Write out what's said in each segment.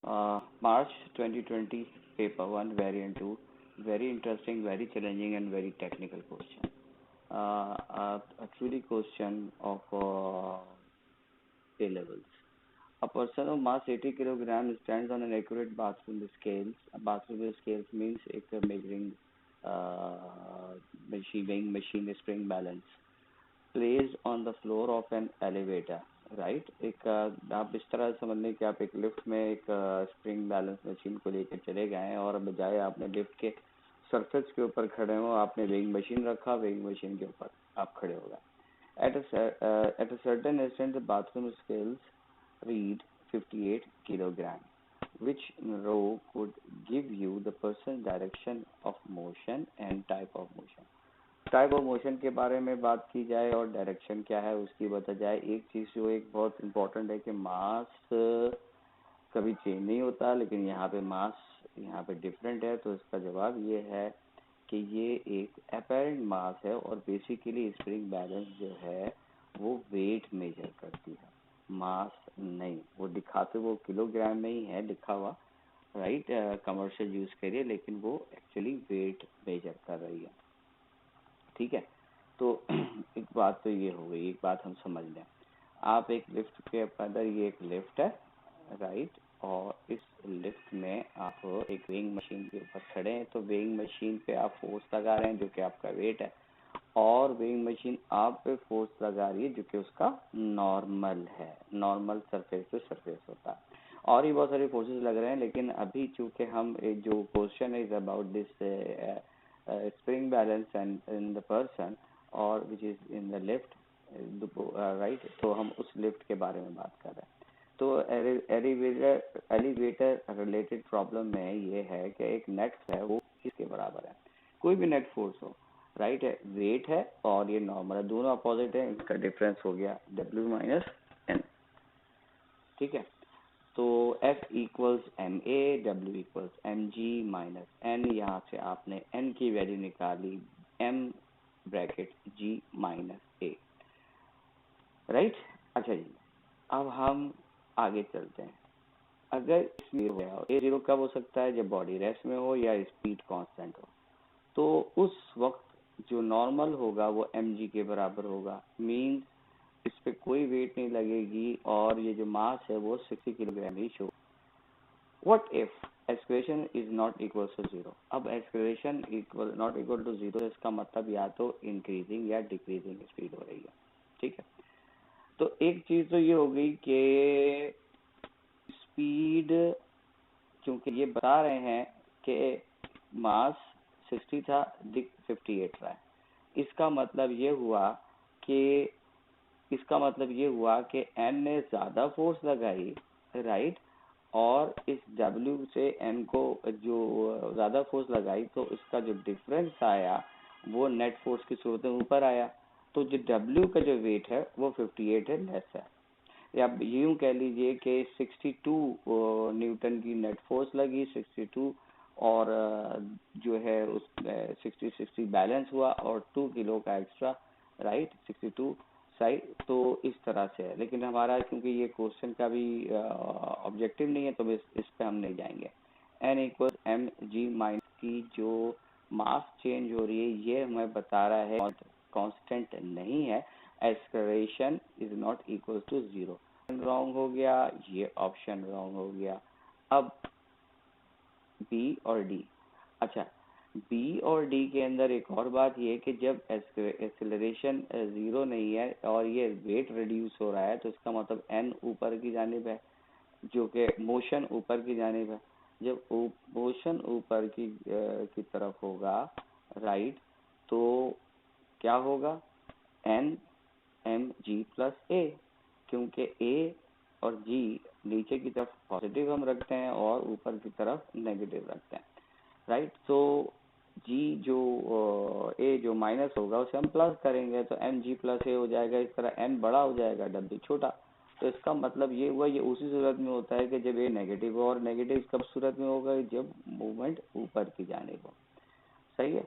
March 2020, paper 1, variant 2. Very interesting, very challenging, and very technical question. Actually, question of A levels. A person of mass 80 kilogram stands on an accurate bathroom scales. Bathroom scales means एक measuring weighing machine spring balance placed on the floor of an elevator. Right एक आप इस तरह समझ लें कि आप एक लिफ्ट में एक स्प्रिंग बैलेंस मशीन को लेकर चले गए हैं और बजाय आपने लिफ्ट के सरफेस के ऊपर खड़े हो आपने वेइंग मशीन रखा, वेइंग मशीन के ऊपर आप खड़े हो गए. At a certain instant the bathroom scales read 58 kilogram. Which row could give you the person's direction of motion and type of motion? Type of motion के बारे में बात की जाए और डायरेक्शन क्या है उसकी बता जाए. एक चीज जो एक बहुत इम्पोर्टेंट है कि मास कभी चेंज नहीं होता, लेकिन यहाँ पे मास यहाँ पे डिफरेंट है. तो इसका जवाब ये है कि ये एक अपेरेंट मास है और बेसिकली स्प्रिंग बैलेंस जो है वो वेट मेजर करती है, मास नहीं. वो दिखाते वो किलोग्राम में ही है लिखा हुआ, राइट, कमर्शियल यूज करिए, लेकिन वो एक्चुअली वेट मेजर कर रही है. ठीक है, तो एक बात तो ये हो गई. एक बात हम समझ लें, आप एक लिफ्ट के अंदर, ये एक लिफ्ट है, राइट, और इस लिफ्ट में आप एक वेइंग मशीन के ऊपर खड़े हैं. तो वेइंग मशीन पे आप फोर्स लगा रहे हैं जो कि आपका वेट है, और वेइंग मशीन आप पे फोर्स लगा रही है जो कि उसका नॉर्मल है. नॉर्मल सरफेस पे सरफेस होता है और ये बहुत सारे फोर्सेस लग रहे हैं. लेकिन अभी चूंकि हम जो question is about this spring balance and in the person or which is in the lift, right, तो हम उस लिफ्ट के बारे में बात कर रहे हैं. तो एलिवेटर रिलेटेड प्रॉब्लम में ये है कि एक नेट है वो किसके बराबर है. कोई भी नेट फोर्स हो, राइट, है, वेट है और ये नॉर्मल है, दोनों अपोजिट है, इनका डिफरेंस हो गया W माइनस N. ठीक है, तो F equals ma, W equals mg minus n. यहाँ से आपने n की वैल्यू निकाली m bracket g minus a, right. अच्छा जी, अब हम आगे चलते हैं. अगर इसमें हो ए जीरो कब हो सकता है, जब बॉडी रेस्ट में हो या स्पीड कांस्टेंट हो. तो उस वक्त जो नॉर्मल होगा वो mg के बराबर होगा. मीन्स इस पे कोई वेट नहीं लगेगी और ये जो मास है वो 60 किलोग्राम ही शो. What if acceleration is not equal to zero. अब acceleration equal not equal to zero, इसका मतलब या तो इंक्रीजिंग या डिक्रीजिंग स्पीड हो रही है. ठीक है, तो एक चीज तो ये हो गई कि स्पीड, क्योंकि ये बता रहे हैं कि मास 60 था, दिख 58 रहा है. इसका मतलब ये हुआ कि n ने ज्यादा फोर्स लगाई, राइट, और इस W से n को जो ज्यादा फोर्स लगाई तो इसका जो डिफरेंस आया वो नेट फोर्स की सूरत में ऊपर आया. तो जो W का जो वेट है वो 58 है, लेस है. या यूं कह लीजिए कि 62 न्यूटन की नेट फोर्स लगी, 62 और जो है उस 60 बैलेंस हुआ और 2 किलो का एक्स्ट्रा, राइट, 62 साइड. तो इस तरह से है, लेकिन हमारा क्योंकि ये क्वेश्चन का भी ऑब्जेक्टिव नहीं है तो इस पे हम नहीं जाएंगे. n equal M G minus की जो मास चेंज हो रही है ये हमें बता रहा है कांस्टेंट नहीं है. Acceleration is not equal to zero. Wrong हो गया, ये ऑप्शन रॉन्ग हो गया. अब बी और डी. अच्छा, बी और डी के अंदर एक और बात ये कि जब एक्सेलरेशन जीरो नहीं है और ये वेट रिड्यूस हो रहा है तो इसका मतलब एन ऊपर की जानिब है, जो कि मोशन ऊपर की जानिब है. जब मोशन ऊपर की तरफ होगा, राइट, तो क्या होगा, एन एम जी प्लस ए, क्योंकि ए और जी नीचे की तरफ पॉजिटिव हम रखते हैं और ऊपर की तरफ नेगेटिव रखते हैं, राइट. तो जी जो ए जो माइनस होगा उसे हम प्लस करेंगे तो एम जी प्लस ए हो जाएगा. इस तरह एन बड़ा हो जाएगा, डब्ल्यू छोटा. तो इसका मतलब ये हुआ, ये उसी सूरत में होता है कि जब ए नेगेटिव हो, और नेगेटिव कब सूरत में होगा, जब मूवमेंट ऊपर की जानिब हो. सही है.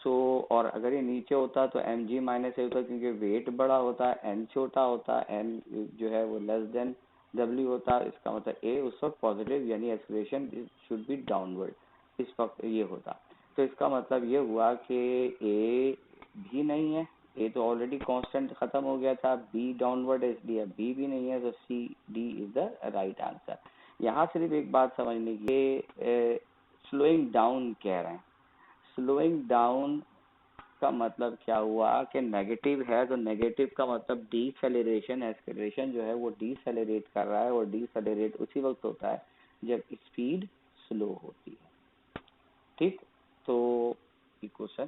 सो और अगर ये नीचे होता तो एम जी माइनस ए होता, क्योंकि वेट बड़ा होता है, एन छोटा होता है, एन जो है वो लेस देन W होता, इसका मतलब A उस वक्त पॉजिटिव, यानी एक्सलेशन शुड बी डाउनवर्ड, इस वक्त ये होता। तो इसका मतलब ये हुआ कि A भी नहीं है, A तो ऑलरेडी कांस्टेंट खत्म हो गया था, B डाउनवर्ड है इसलिए B भी नहीं है, तो C D is the right answer. यहाँ सिर्फ एक बात समझने की, स्लोइंग डाउन कह रहे हैं। स्लोइंग डाउन का मतलब क्या हुआ कि नेगेटिव है, तो नेगेटिव का मतलब डीसेलेरेशन, एक्सेलरेशन जो है वो डीसेलेरेट कर रहा है, और डीसेलेरेट उसी वक्त होता है जब स्पीड स्लो होती है। ठीक, तो ये क्वेश्चन